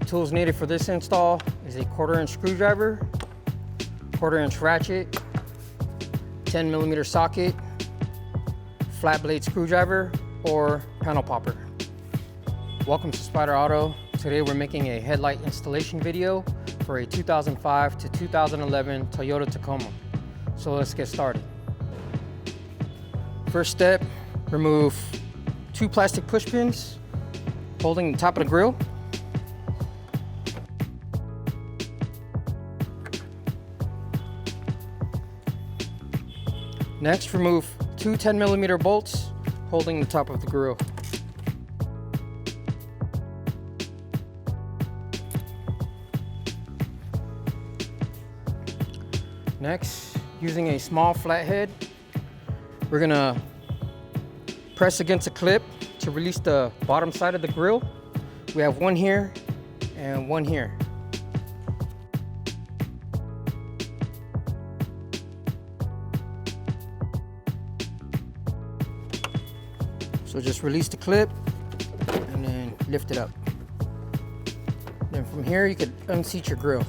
tools needed for this install is a 1/4-inch screwdriver, 1/4-inch ratchet, 10mm socket, flat blade screwdriver, or panel popper. Welcome to Spyder Auto. Today we're making a headlight installation video for a 2005 to 2011 Toyota Tacoma. So let's get started. First step, remove 2 plastic push pins holding the top of the grille. Next, remove 2 10mm bolts holding the top of the grille. Next, using a small flathead, we're gonna press against a clip to release the bottom side of the grille. We have one here and one here. So just release the clip and then lift it up. Then from here you can unseat your grille.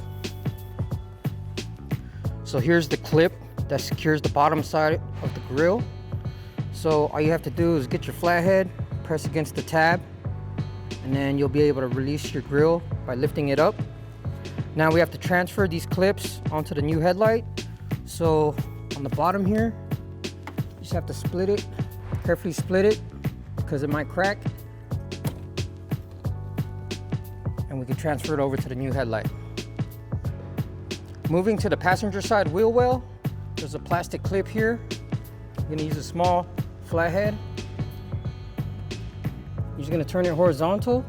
So here's the clip that secures the bottom side of the grille. So all you have to do is get your flathead, press against the tab, and then you'll be able to release your grille by lifting it up. Now we have to transfer these clips onto the new headlight. So on the bottom here, you just have to split it, carefully split it, because it might crack. And we can transfer it over to the new headlight. Moving to the passenger side wheel well, there's a plastic clip here. You're gonna use a small flathead. You're just gonna turn it horizontal,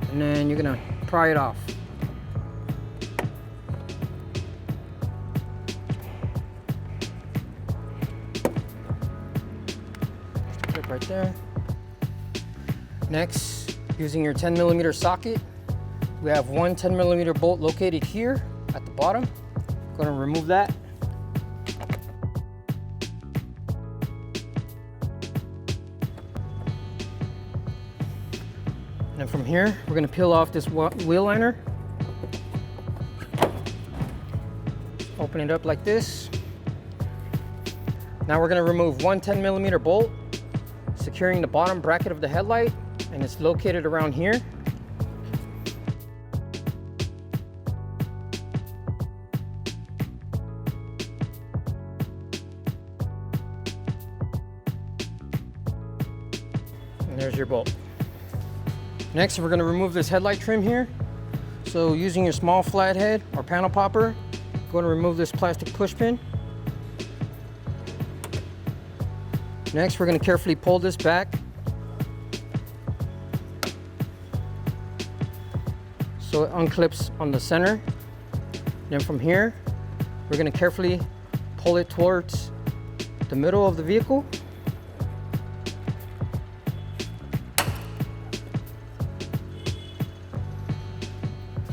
and then you're gonna pry it off. Clip right there. Next, using your 10mm socket, we have one 10mm bolt located here at the bottom. Going to remove that. And from here, we're going to peel off this wheel liner. Open it up like this. Now we're going to remove one 10mm bolt, securing the bottom bracket of the headlight, and it's located around here. And there's your bolt. Next, we're going to remove this headlight trim here. So using your small flathead or panel popper, going to remove this plastic push pin. Next, we're going to carefully pull this back. So it unclips on the center. Then from here, we're going to carefully pull it towards the middle of the vehicle.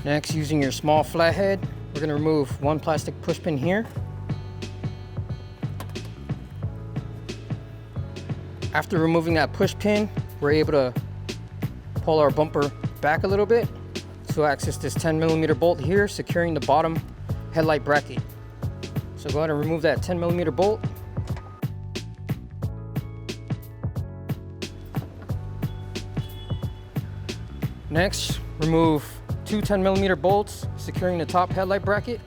Next, using your small flathead, we're going to remove one plastic push pin here. After removing that push pin, we're able to pull our bumper back a little bit to access this 10mm bolt here, securing the bottom headlight bracket. So go ahead and remove that 10mm bolt. Next, remove 2 10mm bolts securing the top headlight bracket.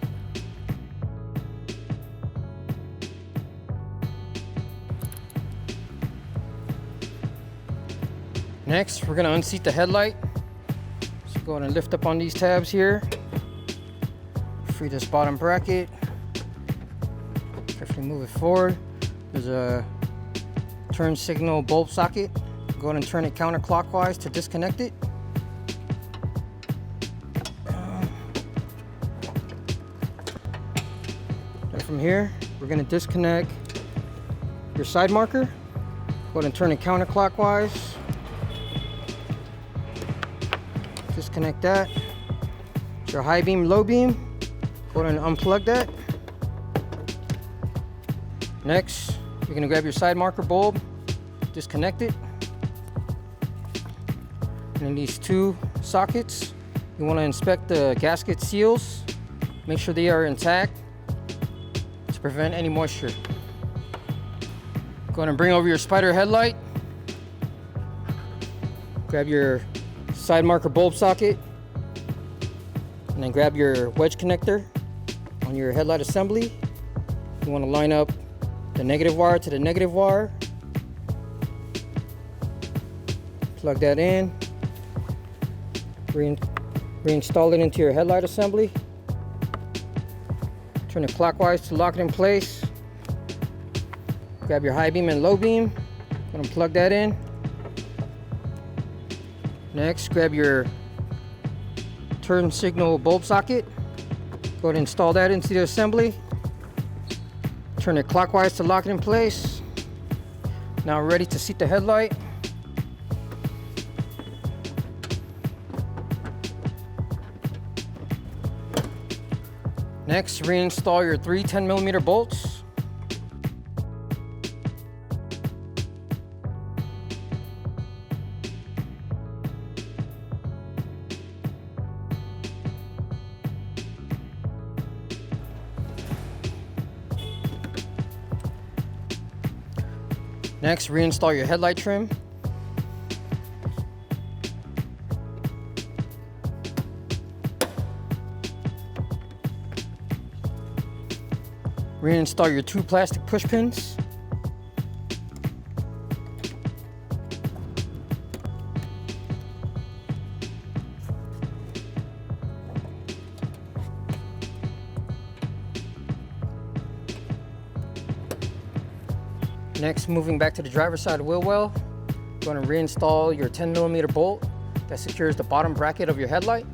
Next, we're going to unseat the headlight. So go ahead and lift up on these tabs here. Free this bottom bracket. Carefully move it forward. There's a turn signal bulb socket. Go ahead and turn it counterclockwise to disconnect it. From here, we're going to disconnect your side marker. Go ahead and turn it counterclockwise. Disconnect that. Your high beam, low beam. Go ahead and unplug that. Next, you're going to grab your side marker bulb, disconnect it. And then these 2 sockets. You want to inspect the gasket seals. Make sure they are intact to prevent any moisture. Go ahead and bring over your Spyder headlight. Grab your side marker bulb socket, and then grab your wedge connector on your headlight assembly. You want to line up the negative wire to the negative wire. Plug that in. Reinstall it into your headlight assembly. Turn it clockwise to lock it in place. Grab your high beam and low beam. Gonna plug that in. Next, grab your turn signal bulb socket. Go ahead and install that into the assembly. Turn it clockwise to lock it in place. Now we're ready to seat the headlight. Next, reinstall your 3 10mm bolts. Next, reinstall your headlight trim. Reinstall your 2 plastic push pins. Next, moving back to the driver's side wheel well, you're going to reinstall your 10mm bolt that secures the bottom bracket of your headlight.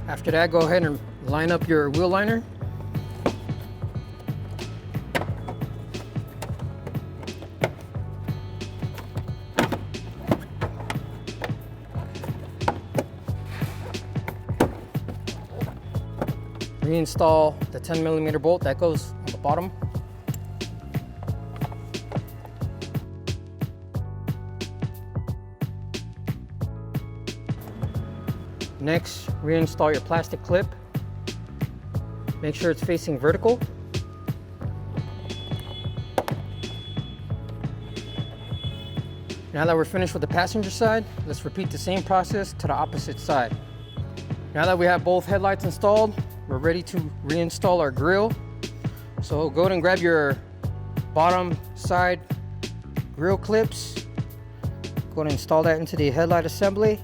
After that, go ahead and line up your wheel liner. Reinstall the 10mm bolt that goes on the bottom. Next, reinstall your plastic clip. Make sure it's facing vertical. Now that we're finished with the passenger side, let's repeat the same process to the opposite side. Now that we have both headlights installed, we're ready to reinstall our grille. So go ahead and grab your bottom side grille clips. Go ahead and install that into the headlight assembly.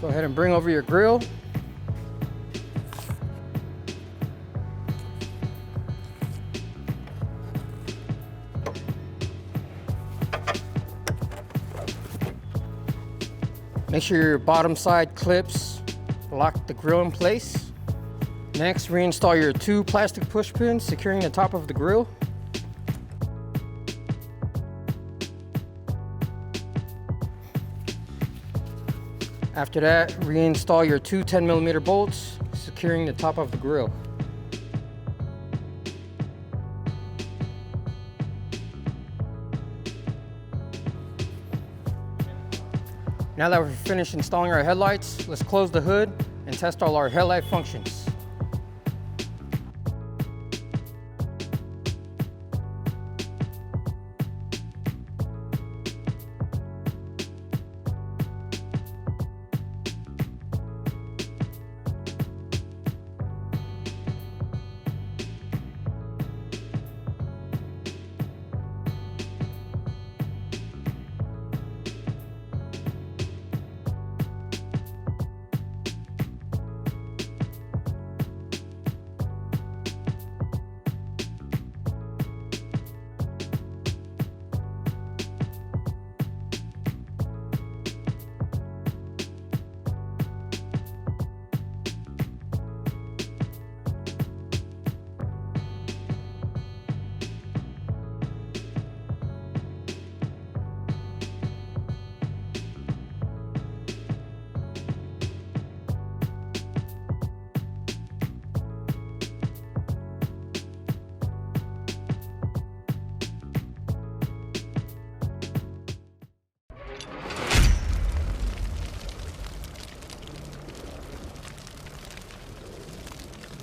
Go ahead and bring over your grille. Make sure your bottom side clips lock the grille in place. Next, reinstall your 2 plastic push pins securing the top of the grille. After that, reinstall your 2 10mm bolts securing the top of the grille. Now that we're finished installing our headlights, let's close the hood and test all our headlight functions.